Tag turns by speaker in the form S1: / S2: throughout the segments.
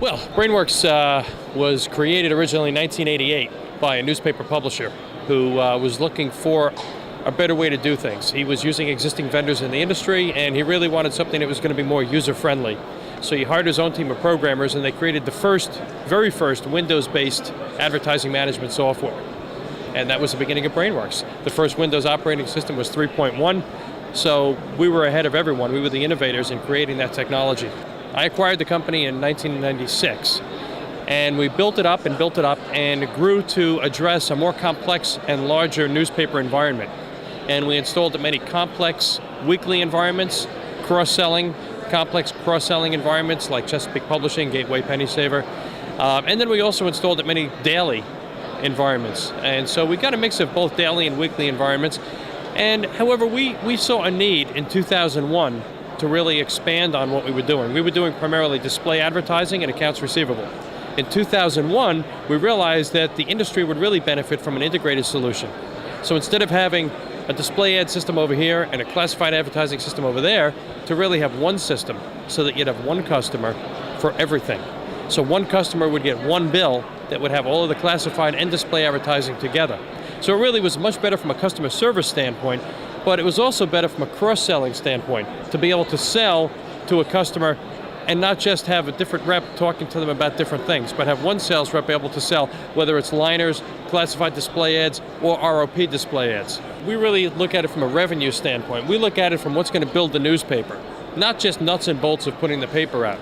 S1: Well, Brainworks was created originally in 1988 by a newspaper publisher who was looking for a better way to do things. He was using existing vendors in the industry, and he really wanted something that was going to be more user-friendly. So he hired his own team of programmers, and they created the very first Windows-based advertising management software. And that was the beginning of Brainworks. The first Windows operating system was 3.1, so we were ahead of everyone. We were the innovators in creating that technology. I acquired the company in 1996, and we built it up and it grew to address a more complex and larger newspaper environment. And we installed many complex weekly environments, complex cross-selling environments like Chesapeake Publishing, Gateway, Penny Saver. And then we also installed many daily environments. And so we got a mix of both daily and weekly environments. And however, we saw a need in 2001 to really expand on what we were doing. We were doing primarily display advertising and accounts receivable. In 2001, we realized that the industry would really benefit from an integrated solution. So instead of having a display ad system over here and a classified advertising system over there, to really have one system so that you'd have one customer for everything. So one customer would get one bill that would have all of the classified and display advertising together. So it really was much better from a customer service standpoint, but it was also better from a cross-selling standpoint to be able to sell to a customer and not just have a different rep talking to them about different things, but have one sales rep able to sell, whether it's liners, classified display ads, or ROP display ads. We really look at it from a revenue standpoint. We look at it from what's going to build the newspaper, not just nuts and bolts of putting the paper out.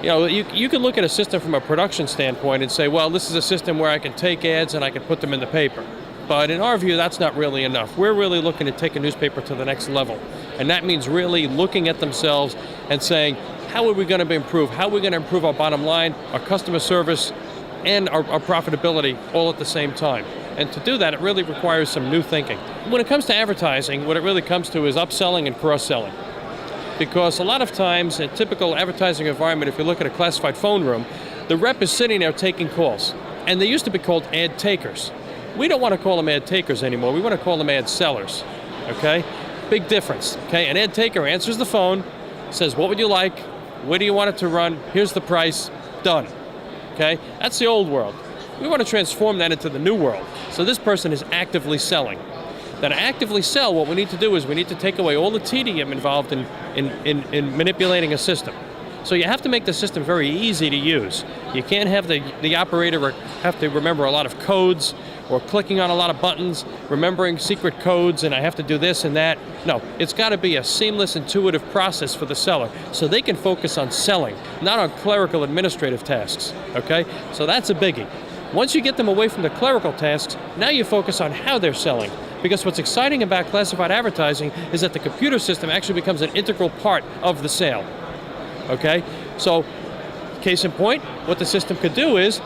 S1: You know, you can look at a system from a production standpoint and say, well, this is a system where I can take ads and I can put them in the paper. But in our view, that's not really enough. We're really looking to take a newspaper to the next level. And that means really looking at themselves and saying, how are we going to improve? How are we going to improve our bottom line, our customer service, and our profitability all at the same time? And to do that, it really requires some new thinking. When it comes to advertising, what it really comes to is upselling and cross-selling. Because a lot of times, in a typical advertising environment, if you look at a classified phone room, the rep is sitting there taking calls. And they used to be called ad takers. We don't want to call them ad takers anymore. We want to call them ad sellers, okay? Big difference, okay? An ad taker answers the phone, says, what would you like? Where do you want it to run? Here's the price, done, okay? That's the old world. We want to transform that into the new world. So this person is actively selling. Then to actively sell, what we need to do is we need to take away all the tedium involved in manipulating a system. So you have to make the system very easy to use. You can't have the operator have to remember a lot of codes or clicking on a lot of buttons, remembering secret codes, and I have to do this and that. No, it's got to be a seamless, intuitive process for the seller so they can focus on selling, not on clerical administrative tasks, okay? So that's a biggie. Once you get them away from the clerical tasks, now you focus on how they're selling. Because what's exciting about classified advertising is that the computer system actually becomes an integral part of the sale, okay? So, case in point, what the system could do is,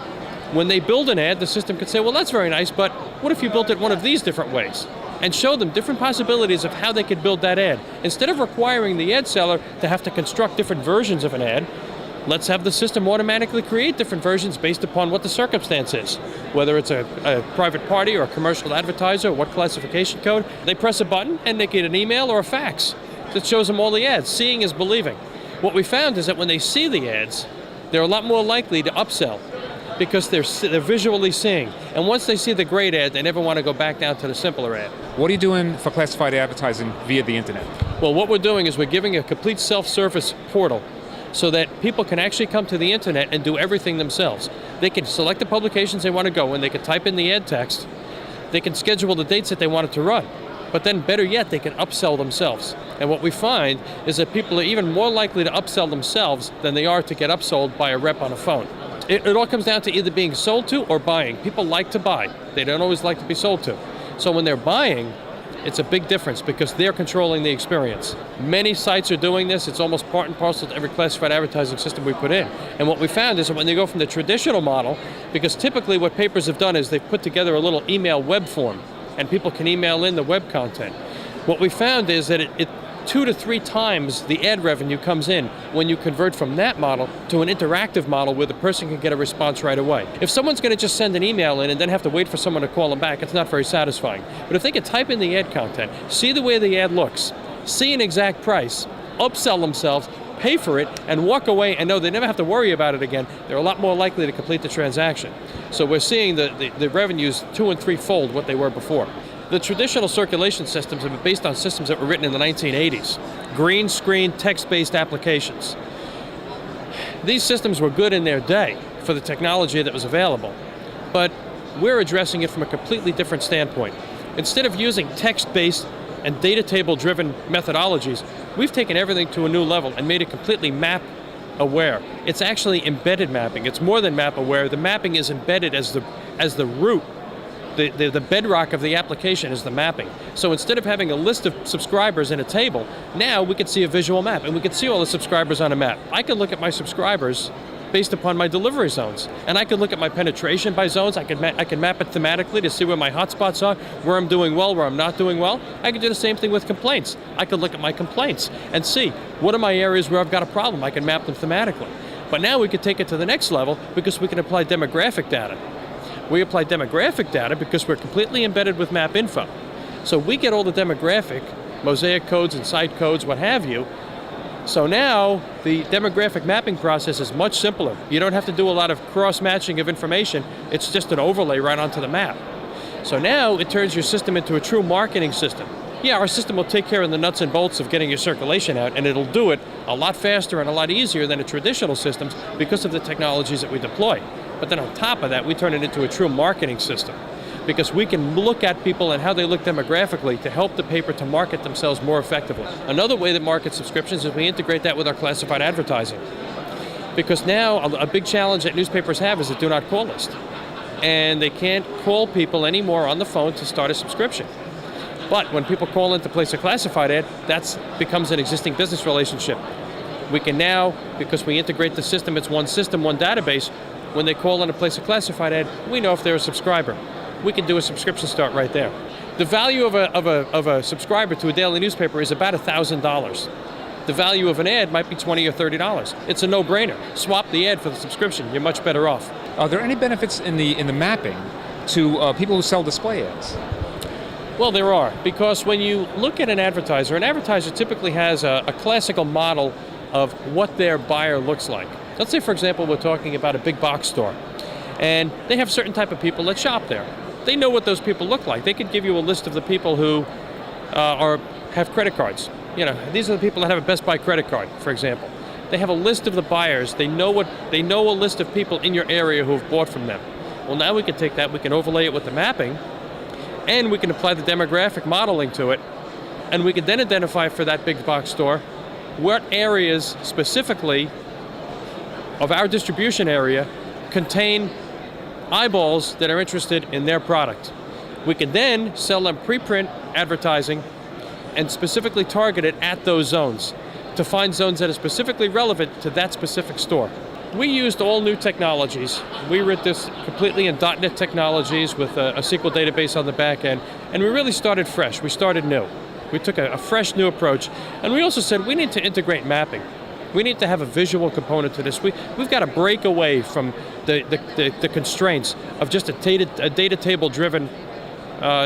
S1: when they build an ad, the system could say, well, that's very nice, but what if you built it one of these different ways? And show them different possibilities of how they could build that ad. Instead of requiring the ad seller to have to construct different versions of an ad, let's have the system automatically create different versions based upon what the circumstance is. Whether it's a private party or a commercial advertiser, or what classification code, they press a button and they get an email or a fax that shows them all the ads. Seeing is believing. What we found is that when they see the ads, they're a lot more likely to upsell because they're visually seeing. And once they see the great ad, they never want to go back down to the simpler ad.
S2: What are you doing for classified advertising via the internet?
S1: Well, what we're doing is we're giving a complete self-service portal so that people can actually come to the internet and do everything themselves. They can select the publications they want to go in, they can type in the ad text, they can schedule the dates that they want it to run. But then better yet, they can upsell themselves. And what we find is that people are even more likely to upsell themselves than they are to get upsold by a rep on a phone. It all comes down to either being sold to or buying. People like to buy. They don't always like to be sold to. So when they're buying, it's a big difference because they're controlling the experience. Many sites are doing this. It's almost part and parcel to every classified advertising system we put in. And what we found is that when they go from the traditional model, because typically what papers have done is they've put together a little email web form and people can email in the web content. What we found is that it 2 to 3 times the ad revenue comes in when you convert from that model to an interactive model where the person can get a response right away. If someone's going to just send an email in and then have to wait for someone to call them back, it's not very satisfying. But if they can type in the ad content, see the way the ad looks, see an exact price, upsell themselves, pay for it and walk away and know they never have to worry about it again, they're a lot more likely to complete the transaction. So we're seeing the revenues 2- and 3-fold what they were before. The traditional circulation systems have been based on systems that were written in the 1980s. Green screen, text-based applications. These systems were good in their day for the technology that was available, but we're addressing it from a completely different standpoint. Instead of using text-based and data table-driven methodologies, we've taken everything to a new level and made it completely map-aware. It's actually embedded mapping. It's more than map-aware. The mapping is embedded as the root. The bedrock of the application is the mapping. So instead of having a list of subscribers in a table, now we can see a visual map, and we can see all the subscribers on a map. I can look at my subscribers based upon my delivery zones, and I can look at my penetration by zones. I can map it thematically to see where my hotspots are, where I'm doing well, where I'm not doing well. I can do the same thing with complaints. I can look at my complaints and see what are my areas where I've got a problem. I can map them thematically. But now we can take it to the next level because we can apply demographic data. We apply demographic data because we're completely embedded with map info. So we get all the demographic, mosaic codes and site codes, what have you. So now the demographic mapping process is much simpler. You don't have to do a lot of cross-matching of information. It's just an overlay right onto the map. So now it turns your system into a true marketing system. Yeah, our system will take care of the nuts and bolts of getting your circulation out, and it'll do it a lot faster and a lot easier than the traditional systems because of the technologies that we deploy. But then on top of that, we turn it into a true marketing system because we can look at people and how they look demographically to help the paper to market themselves more effectively. Another way that market subscriptions is we integrate that with our classified advertising. Because now a big challenge that newspapers have is a do not call list. And they can't call people anymore on the phone to start a subscription. But when people call in to place a classified ad, that becomes an existing business relationship. We can now, because we integrate the system, it's one system, one database, when they call in to place a classified ad, we know if they're a subscriber. We can do a subscription start right there. The value of a subscriber to a daily newspaper is about $1,000. The value of an ad might be $20 or $30. It's a no-brainer. Swap the ad for the subscription. You're much better off.
S2: Are there any benefits in the mapping to people who sell display ads?
S1: Well, there are, because when you look at an advertiser typically has a classical model of what their buyer looks like. Let's say, for example, we're talking about a big box store, and they have certain type of people that shop there. They know what those people look like. They could give you a list of the people who have credit cards. You know, these are the people that have a Best Buy credit card, for example. They have a list of the buyers. They know a list of people in your area who have bought from them. Well, now we can take that, we can overlay it with the mapping, and we can apply the demographic modeling to it, and we can then identify for that big box store what areas specifically of our distribution area contain eyeballs that are interested in their product. We can then sell them preprint advertising and specifically target it at those zones to find zones that are specifically relevant to that specific store. We used all new technologies. We wrote this completely in .NET technologies with a SQL database on the back end, and we really started fresh. We started new. We took a fresh new approach, and we also said we need to integrate mapping. We need to have a visual component to this. We've got to break away from the constraints of just a data table-driven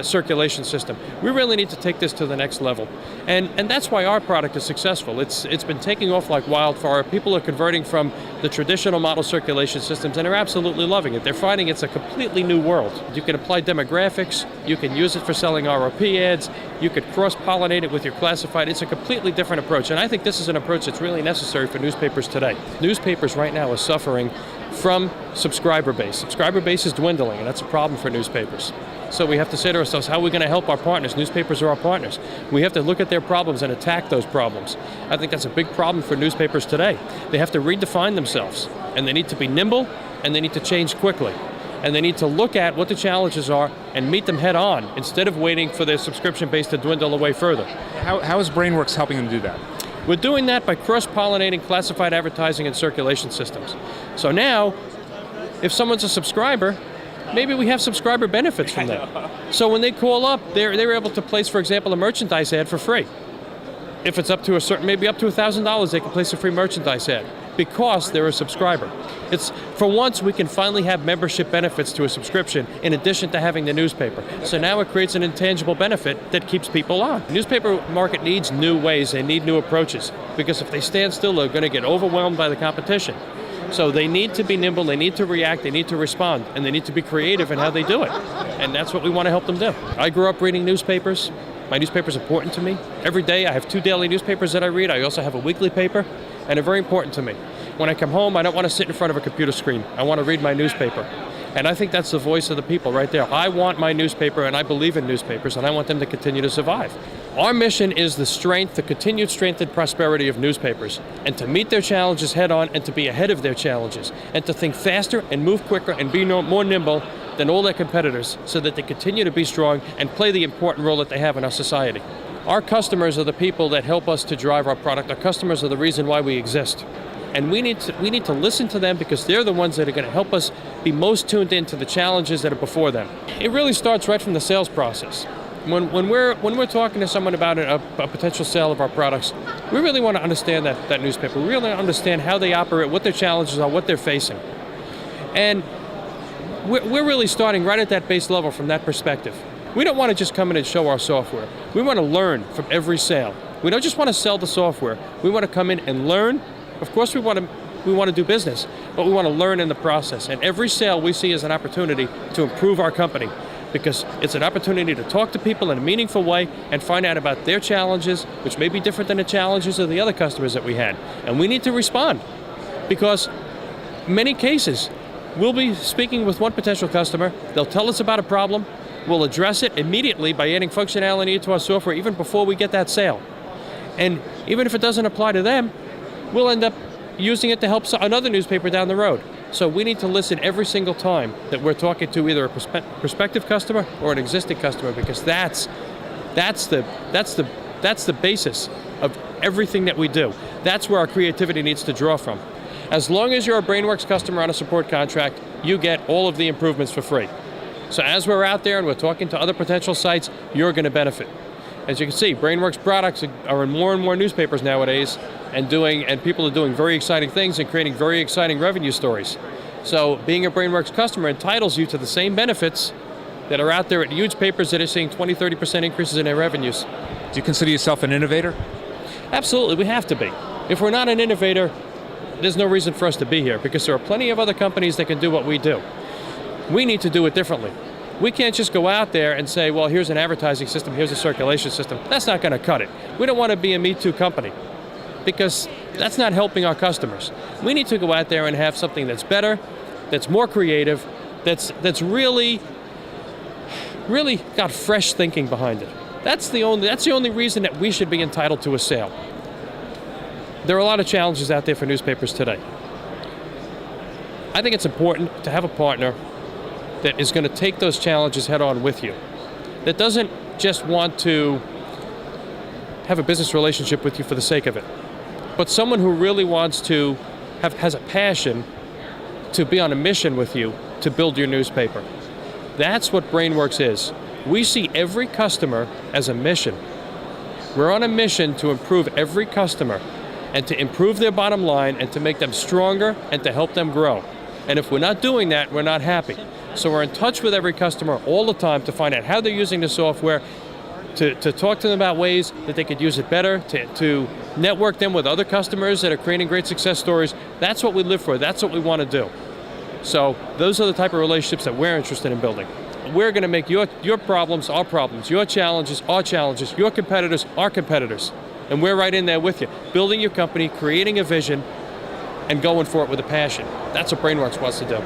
S1: circulation system. We really need to take this to the next level. And that's why our product is successful. It's been taking off like wildfire. People are converting from the traditional model circulation systems and they're absolutely loving it. They're finding it's a completely new world. You can apply demographics, you can use it for selling ROP ads, you could cross-pollinate it with your classified. It's a completely different approach, and I think this is an approach that's really necessary for newspapers today. Newspapers right now are suffering from subscriber base. Subscriber base is dwindling, and that's a problem for newspapers. So we have to say to ourselves, how are we going to help our partners? Newspapers are our partners. We have to look at their problems and attack those problems. I think that's a big problem for newspapers today. They have to redefine themselves, and they need to be nimble, and they need to change quickly. And they need to look at what the challenges are and meet them head on instead of waiting for their subscription base to dwindle away further.
S2: How is Brainworks helping them do that?
S1: We're doing that by cross-pollinating classified advertising and circulation systems. So now, if someone's a subscriber, maybe we have subscriber benefits from that. So when they call up, they're able to place, for example, a merchandise ad for free. If it's up to a certain, maybe up to $1,000, they can place a free merchandise ad. because they're a subscriber. It's, for once, we can finally have membership benefits to a subscription in addition to having the newspaper. So now it creates an intangible benefit that keeps people on. The newspaper market needs new ways, they need new approaches, because if they stand still, they're going to get overwhelmed by the competition. So they need to be nimble, they need to react, they need to respond, and they need to be creative in how they do it. And that's what we want to help them do. I grew up reading newspapers. My newspaper's important to me. Every day I have 2 daily newspapers that I read. I also have a weekly paper, and they're very important to me. When I come home, I don't want to sit in front of a computer screen. I want to read my newspaper. And I think that's the voice of the people right there. I want my newspaper, and I believe in newspapers, and I want them to continue to survive. Our mission is the strength, the continued strength and prosperity of newspapers, and to meet their challenges head on and to be ahead of their challenges, and to think faster and move quicker and be more nimble than all their competitors so that they continue to be strong and play the important role that they have in our society. Our customers are the people that help us to drive our product. Our customers are the reason why we exist. And we need to listen to them because they're the ones that are going to help us be most tuned into the challenges that are before them. It really starts right from the sales process. When we're talking to someone about a potential sale of our products, we really want to understand that newspaper. We really understand how they operate, what their challenges are, what they're facing. And we're really starting right at that base level from that perspective. We don't want to just come in and show our software. We want to learn from every sale. We don't just want to sell the software. We want to come in and learn. Of course we want to do business, but we want to learn in the process. And every sale we see as an opportunity to improve our company, because it's an opportunity to talk to people in a meaningful way and find out about their challenges, which may be different than the challenges of the other customers that we had. And we need to respond, because in many cases, we'll be speaking with one potential customer, they'll tell us about a problem, we'll address it immediately by adding functionality into our software even before we get that sale. And even if it doesn't apply to them, we'll end up using it to help another newspaper down the road. So we need to listen every single time that we're talking to either a prospective customer or an existing customer, because that's the basis of everything that we do. That's where our creativity needs to draw from. As long as you're a Brainworks customer on a support contract, you get all of the improvements for free. So as we're out there and we're talking to other potential sites, you're going to benefit. As you can see, Brainworks products are in more and more newspapers nowadays, and people are doing very exciting things and creating very exciting revenue stories. So being a Brainworks customer entitles you to the same benefits that are out there at huge papers that are seeing 20-30% increases in their revenues.
S2: Do you consider yourself an innovator?
S1: Absolutely, we have to be. If we're not an innovator, there's no reason for us to be here, because there are plenty of other companies that can do what we do. We need to do it differently. We can't just go out there and say, well, here's an advertising system, here's a circulation system. That's not going to cut it. We don't want to be a Me Too company, because that's not helping our customers. We need to go out there and have something that's better, that's more creative, that's really got fresh thinking behind it. That's the only reason that we should be entitled to a sale. There are a lot of challenges out there for newspapers today. I think it's important to have a partner that is going to take those challenges head on with you, that doesn't just want to have a business relationship with you for the sake of it, but someone who really wants to has a passion to be on a mission with you to build your newspaper. That's what Brainworks is. We see every customer as a mission. We're on a mission to improve every customer and to improve their bottom line and to make them stronger and to help them grow. And if we're not doing that, we're not happy. So we're in touch with every customer all the time to find out how they're using the software, to talk to them about ways that they could use it better, to network them with other customers that are creating great success stories. That's what we live for. That's what we want to do. So those are the type of relationships that we're interested in building. We're going to make your problems our problems, your challenges our challenges, your competitors our competitors. And we're right in there with you, building your company, creating a vision, and going for it with a passion. That's what Brainworks wants to do.